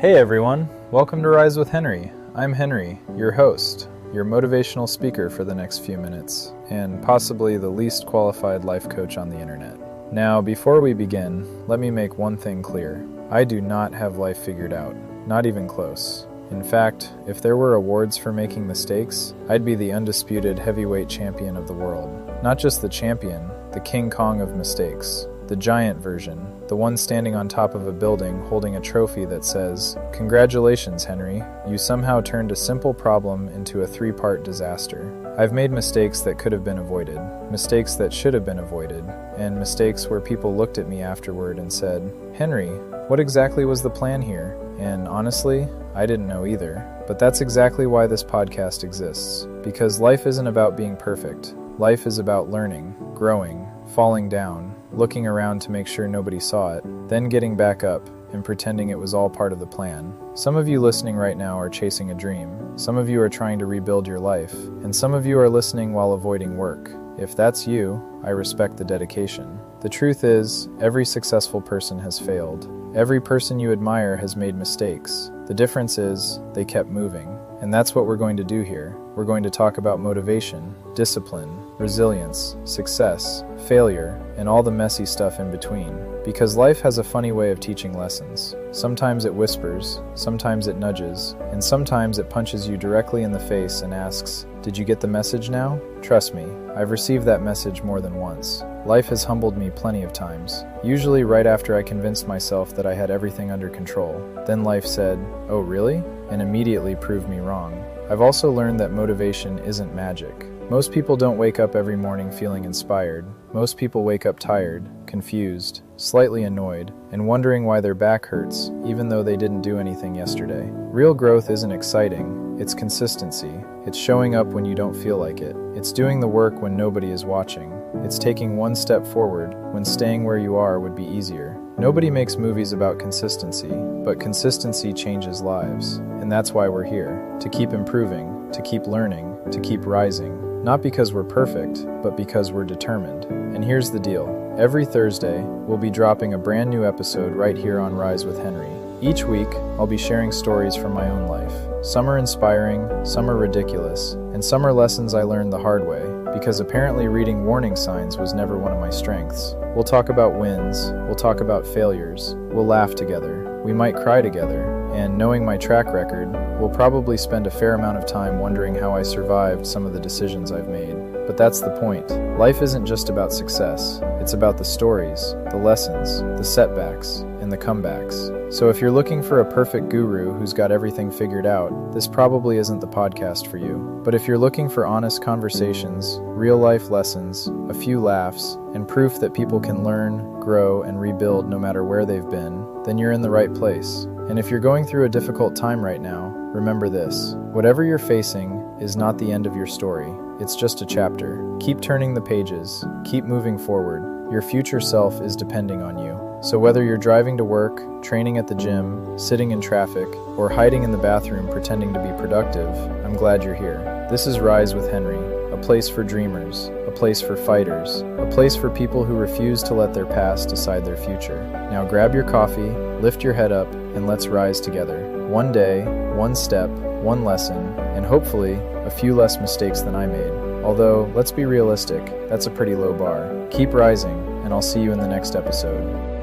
Hey everyone, welcome to Rise with Henry. I'm Henry, your host, your motivational speaker for the next few minutes, and possibly the least qualified life coach on the internet. Now, before we begin, let me make one thing clear. I do not have life figured out, not even close. In fact, if there were awards for making mistakes, I'd be the undisputed heavyweight champion of the world. Not just the champion, the King Kong of mistakes. The giant version, the one standing on top of a building holding a trophy that says, "Congratulations, Henry, you somehow turned a simple problem into a 3-part disaster." I've made mistakes that could have been avoided, mistakes that should have been avoided, and mistakes where people looked at me afterward and said, "Henry, what exactly was the plan here?" And honestly, I didn't know either. But that's exactly why this podcast exists, because life isn't about being perfect. Life is about learning, growing, falling down, looking around to make sure nobody saw it, then getting back up and pretending it was all part of the plan. Some of you listening right now are chasing a dream. Some of you are trying to rebuild your life, and some of you are listening while avoiding work. If that's you, I respect the dedication. The truth is, every successful person has failed. Every person you admire has made mistakes. The difference is, they kept moving. And that's what we're going to do here. We're going to talk about motivation, discipline, resilience, success, failure, and all the messy stuff in between. Because life has a funny way of teaching lessons. Sometimes it whispers, sometimes it nudges, and sometimes it punches you directly in the face and asks, "Did you get the message now?" Trust me, I've received that message more than once. Life has humbled me plenty of times, usually right after I convinced myself that I had everything under control. Then life said, "Oh really?" and immediately proved me wrong. I've also learned that motivation isn't magic. Most people don't wake up every morning feeling inspired. Most people wake up tired, confused, slightly annoyed, and wondering why their back hurts, even though they didn't do anything yesterday. Real growth isn't exciting, it's consistency. It's showing up when you don't feel like it. It's doing the work when nobody is watching. It's taking one step forward when staying where you are would be easier. Nobody makes movies about consistency, but consistency changes lives. And that's why we're here, to keep improving, to keep learning, to keep rising. Not because we're perfect, but because we're determined. And here's the deal. Every Thursday, we'll be dropping a brand new episode right here on Rise with Henry. Each week, I'll be sharing stories from my own life. Some are inspiring, some are ridiculous, and some are lessons I learned the hard way, because apparently reading warning signs was never one of my strengths. We'll talk about wins, we'll talk about failures, we'll laugh together, we might cry together, and knowing my track record, we'll probably spend a fair amount of time wondering how I survived some of the decisions I've made. But that's the point. Life isn't just about success. It's about the stories, the lessons, the setbacks, and the comebacks. So if you're looking for a perfect guru who's got everything figured out, this probably isn't the podcast for you. But if you're looking for honest conversations, real-life lessons, a few laughs, and proof that people can learn, grow, and rebuild no matter where they've been, then you're in the right place. And if you're going through a difficult time right now, remember this. Whatever you're facing is not the end of your story. It's just a chapter. Keep turning the pages. Keep moving forward. Your future self is depending on you. So whether you're driving to work, training at the gym, sitting in traffic, or hiding in the bathroom pretending to be productive, I'm glad you're here. This is Rise with Henry, a place for dreamers, a place for fighters, a place for people who refuse to let their past decide their future. Now grab your coffee, lift your head up, and let's rise together. One day, one step, one lesson, and hopefully a few less mistakes than I made. Although, let's be realistic, that's a pretty low bar. Keep rising, and I'll see you in the next episode.